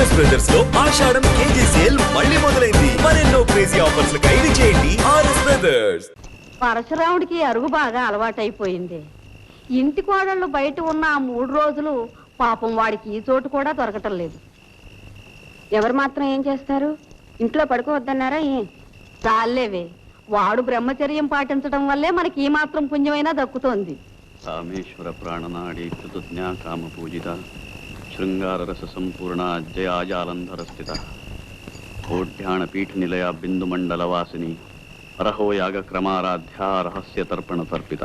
RS brothers లో ఆషాఢం KG sale మళ్ళీ మొదలైంది. మరెన్నో క్రేజీ ఆఫర్స్ ఖైదు చేయండి ఆర్ఎస్ బ్రదర్స్. పరశురాముడికి అరుగు బాగా అలవాటైపోయింది. ఇంటి కోడళ్ళు బయట ఉన్న ఆ 3 రోజులు పాపం వాడికి ఈ చోటు కూడా దొరకటం లేదు. ఎవరు మాత్రం ఏం చేస్తారు? ఇంట్లో పడుకోవద్దన్నారా? చాలేవే, వాడు బ్రహ్మచర్యం పాటించడం వల్లే మనకి ఈ మాత్రం పుణ్యమైనా దక్కుతోంది. కామేశ్వర ప్రాణనాడి కృతజ్ఞా కామ పూజిత శృంగార రస సంపూర్ణ జయాజాలంధర స్థిత కోఢ్యాణ పీఠ నిలయ బిందు మండల వాసిని అరహో యాగ క్రమారాధ్య రహస్య తర్పణ తర్పిత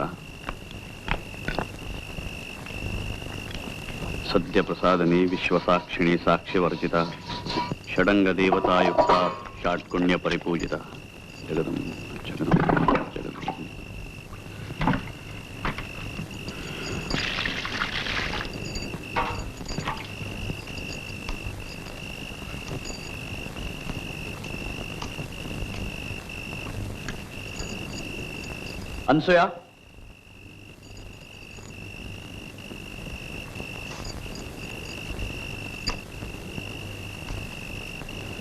సద్య ప్రసాదని విశ్వసాక్షిణి సాక్ష్యవర్జిత షడంగ దేవతాయుక్త షాట్కుణ్య పరిపూజిత జగదం జగదం జగదం. అనసూయ,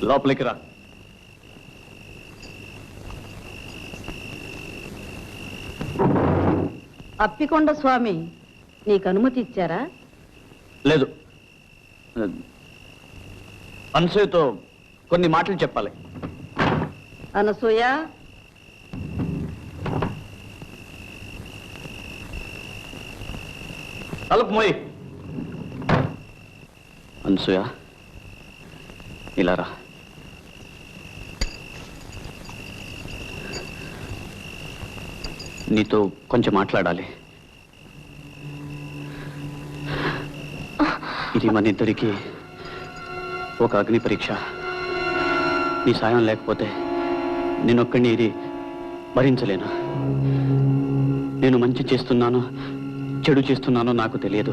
లోపలికి రా. అప్పికొండ స్వామి నీకు అనుమతి ఇచ్చారా? లేదు, అనసూయతో కొన్ని మాటలు చెప్పాలి. అనసూయ, తలుపు మోయి. అనసూయ, ఇలా రా. నీతో కొంచెం మాట్లాడాలి. ఇది మన ఇద్దరికి ఒక అగ్ని పరీక్ష. నీ సాయం లేకపోతే నేనొక్కడిని ఇది భరించలేను. నేను మంచి చేస్తున్నాను చెడు చేస్తున్నానో నాకు తెలియదు.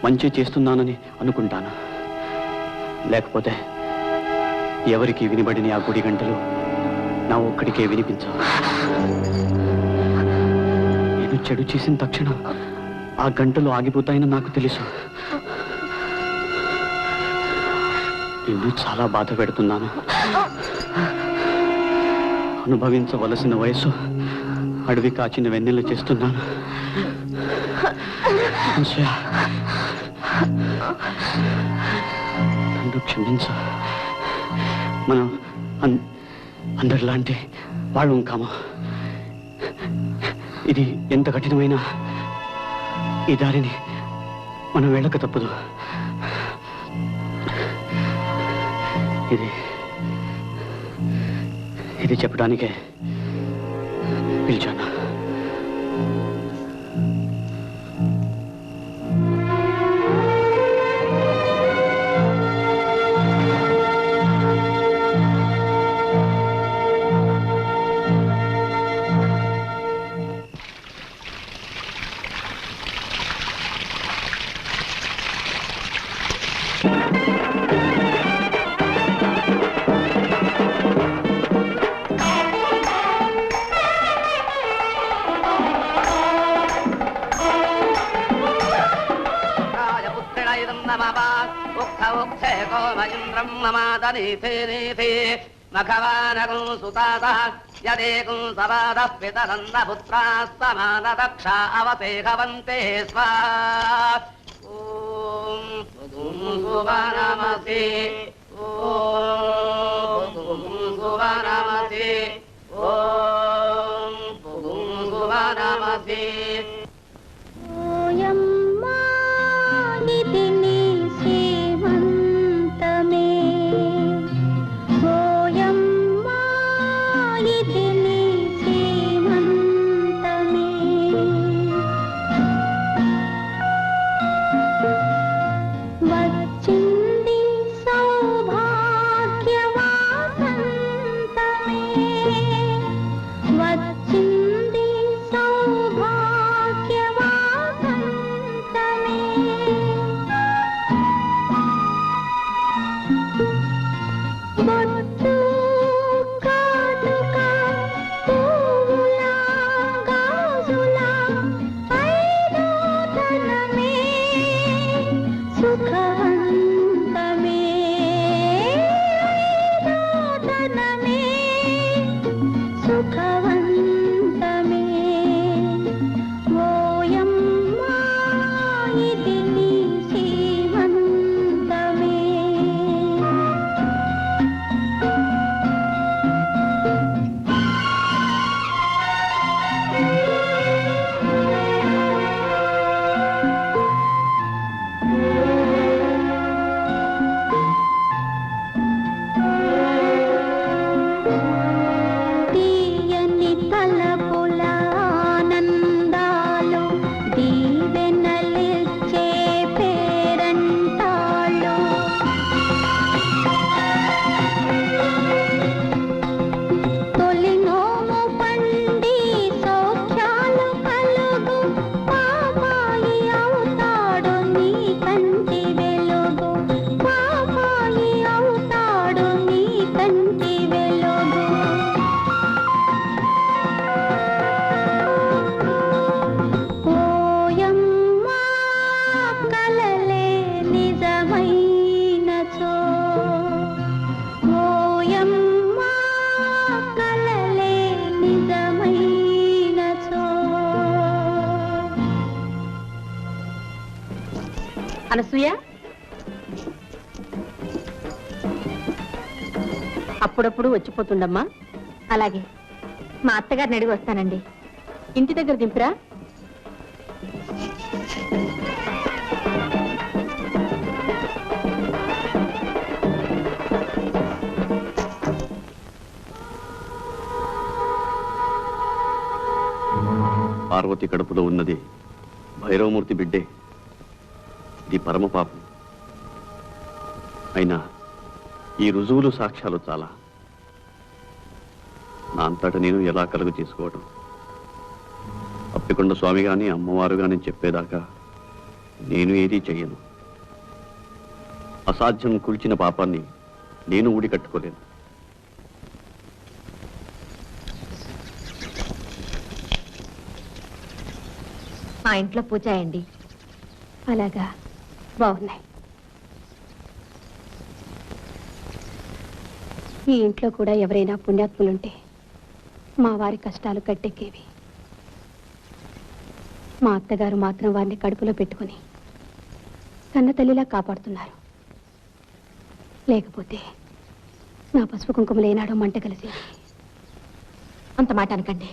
మంచి చేస్తున్నానని అనుకుంటాను, లేకపోతే ఎవరికి వినబడిన ఆ గుడి గంటలు నా ఒక్కడికే వినిపించవు. నేను చెడు చేసిన తక్షణం ఆ గంటలు ఆగిపోతాయని నాకు తెలుసు. నిన్ను చాలా బాధ పెడుతున్నాను. అనుభవించవలసిన వయసు అడవి కాచిన వెన్నెల చేస్తున్నాను. నన్ను క్షమించు. మనం అందరిలాంటి వాళ్ళు కాము. ఇది ఎంత కఠినమైనా ఈ దారిని మనం వెళ్ళక తప్పదు. ఇది చెప్పడానికే పిలిచాను. మఖవానకం సుతాత యదేకం సవాద పితరన్న పుత్రాస్తమాన దక్షా అవసేహవంతే స్వా. ఓం సువనమసి ఓం సువనమసి ఓం సువనమసి. అనసూయ, అప్పుడప్పుడు వచ్చిపోతుండమ్మా. అలాగే, మా అత్తగారిని అడిగి వస్తానండి. ఇంటి దగ్గర దింపురా. పార్వతి కడుపులో ఉన్నది భైరవమూర్తి బిడ్డే. ఇది పరమ పాపం. అయినా ఈ రుజువులు సాక్ష్యాలు చాలా. నా అంతట నేను ఎలా కలుగు చేసుకోవటం? అప్పికొండ స్వామి గాని అమ్మవారు గాని చెప్పేదాకా నేను ఏదీ చెయ్యను. అసాధ్యం కూల్చిన పాపాన్ని నేను ఊడి కట్టుకోలేను. మా ఇంట్లో పూజ అయ్యండి. అలాగా, బాగున్నాయి. ఈ ఇంట్లో కూడా ఎవరైనా పుణ్యాత్ములుంటే మా వారి కష్టాలు గట్టెక్కేవి. మా అత్తగారు మాత్రం వారిని కడుపులో పెట్టుకుని కన్న తల్లిలా కాపాడుతున్నారు. లేకపోతే నా పసుపు కుంకుమలు ఏనాడో మంట కలిసేది. అంత మాట అనకండి.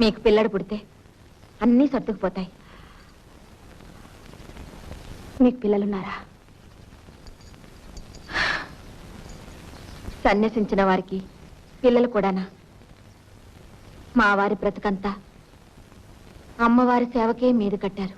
మీకు పిల్లడు పుడితే అన్నీ సర్దుకుపోతాయి. మీకు పిల్లలున్నారా? సన్యసించిన వారికి పిల్లలు కూడానా? మా వారి బ్రతుకంతా అమ్మవారి సేవకే మీద కట్టారు.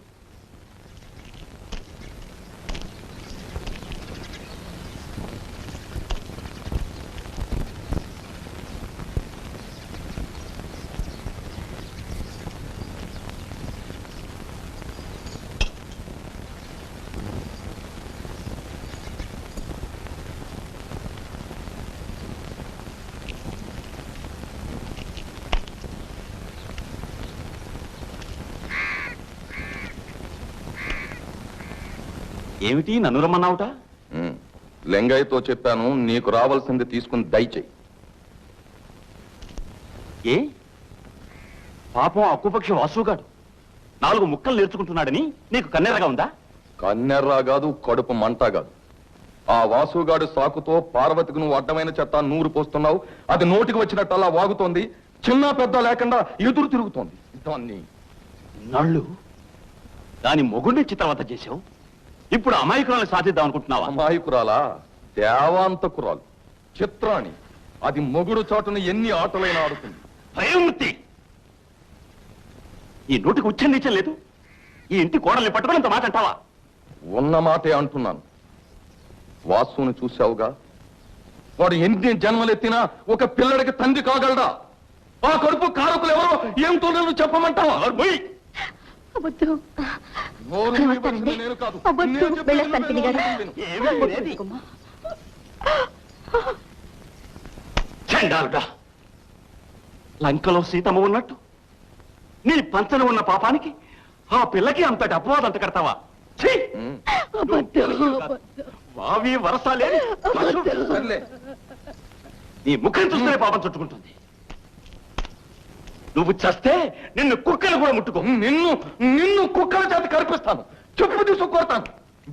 ఏమిటి నన్ను రమ్మన్నావుట? లెంగయ్యతో చెప్పాను, నీకు రావాల్సింది తీసుకుని దయచేయి. ఏ పాపం అక్కుపక్ష వాసుగాడు 4 ముక్కలు నేర్చుకుంటున్నాడని నీకు కన్నెరగా ఉందా? కన్నెర్రా కాదు, కడుపు మంట కాదు. ఆ వాసుగాడు సాకుతో పార్వతికి నువ్వు అడ్డమైన చెత్త నూరు పోస్తున్నావు. అది నోటికి వచ్చినట్టల్లా వాగుతోంది. చిన్న పెద్ద లేకుండా ఎదురు తిరుగుతోంది. దాన్ని నళ్ళు దాని మొగుడిని చిత్రవత చేశావు. ఇప్పుడు అమాయకురాలను సాధిద్దాం అనుకుంటున్నావా? అమాయకురాలా? దేవాంతకురాలు, చిత్రాణి. అది మొగుడు చాటున ఎన్ని ఆటలైనా ఆడుతుంది. భయమూర్తి, ఈ నోటికి ఉచ్చం లేదు. ఈ ఇంటి కోడల్ని పట్టుకుని అంత మాట అంటావా? ఉన్న మాటే అంటున్నాను. వాసుని చూశావుగా, వాడు ఎన్ని జన్మలెత్తినా ఒక పిల్లడికి తండ్రి కాగలడా? ఆ కడుపు కారకులు ఎవరో ఏమిటో నేను చెప్పమంటావా? నోరు మూయవలసింది నేను కాదు. నేను చెప్పేది విను. చండాలుడా, లంకలో సీతమ్మ ఉన్నట్టు నీ పంచన ఉన్న పాపానికి ఆ పిల్లకి అంతటి అపవాదం అంత కడతావా? వావి వరసాలే సర్లే. నీ ముఖం చూస్తేనే పాపం చుట్టుకుంటుంది. నువ్వు చస్తే నిన్ను కుక్కలు కూడా ముట్టుకో. నిన్ను కుక్కల చేత కనిపిస్తాను, చెప్పు తీసుకొడతాను.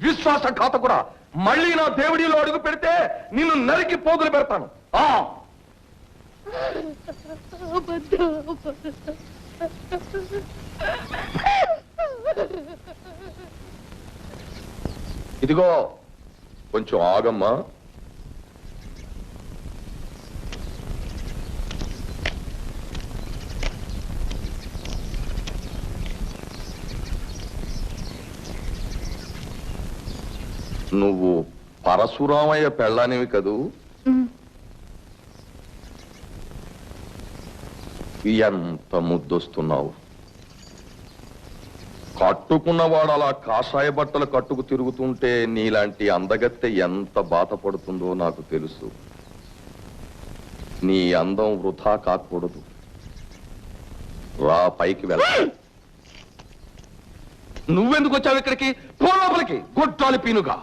విశ్వాసఘాతకుడా, మళ్ళీ నా దేవుడిలో అడుగు పెడితే నిన్ను నరికి పోగులు పెడతాను. ఇదిగో కొంచెం ఆగమ్మా. నువ్వు పరశురామయ్య పెళ్ళానివి కదూ? ఎంత ముద్దొస్తున్నావు. కట్టుకున్నవాడు అలా కాషాయ బట్టలు కట్టుకు తిరుగుతుంటే నీలాంటి అందగత్తె ఎంత బాధపడుతుందో నాకు తెలుసు. నీ అందం వృధా కాకూడదు. రా, పైకి వెళ్తా. నువ్వెందుకు వచ్చావు ఇక్కడికి? పో లోపలికి, గొడ్డాలి పీనుగా.